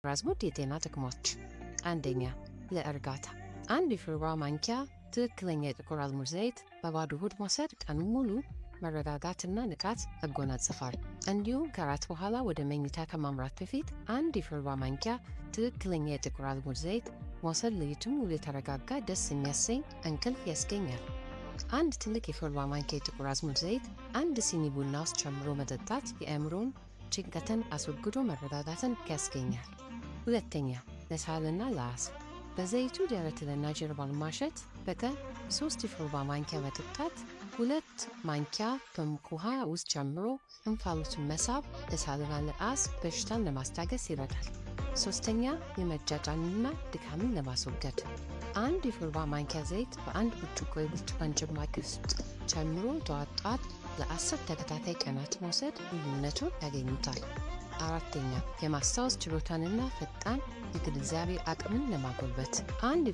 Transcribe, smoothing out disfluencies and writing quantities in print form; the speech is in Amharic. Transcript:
አዝሙድ የጤና ጥቅሞች፣ አንደኛ ለእርጋታ። አንድ የሾርባ ማንኪያ ትክክለኛ የጥቁር አዝሙድ ዘይት በባዶ ሆድ መውሰድ ቀኑን ሙሉ መረጋጋትና ንቃት ያጎናጽፋል። እንዲሁም ከራት በኋላ ወደ መኝታ ከማምራት በፊት አንድ የሾርባ ማንኪያ ትክክለኛ የጥቁር አዝሙድ ዘይት መውሰድ ሌሊቱን ሙሉ የተረጋጋ ደስ የሚያሰኝ እንቅልፍ ያስገኛል። አንድ ትልቅ የሾርባ ማንኪያ የጥቁር አዝሙድ ዘይት አንድ ሲኒ ቡና ውስጥ ጨምሮ መጠጣት የአእምሮን ጭንቀትን አስወግዶ መረጋጋትን ያስገኛል። ሁለተኛ ለሳልና ለአስም። በዘይቱ ደረትንና ጀርባን ማሸት በቀን 3 የሾርባ ማንኪያ መጠጣት 2 ማንኪያ በሙቅ ውሃ ውስጥ ጨምሮ እንፋሎቱን መሳብ ለሳልና ለአስም በሽታን ለማስታገስ ይረዳል። ሶስተኛ የመጃጃንና ድካምን ለማስወገድ አንድ የሾርባ ማንኪያ ዘይት በአንድ ብርጭቆ የብርቱካን ጭማቂ ውስጥ ጨምሮ ጠዋት ጠዋት ለ10 ተከታታይ ቀናት መውሰድ ልዩነቱን ያገኙታል። አራተኛ የማስታወስ ችሎታንና ፈጣን የግንዛቤ አቅምን ለማጎልበት አንድ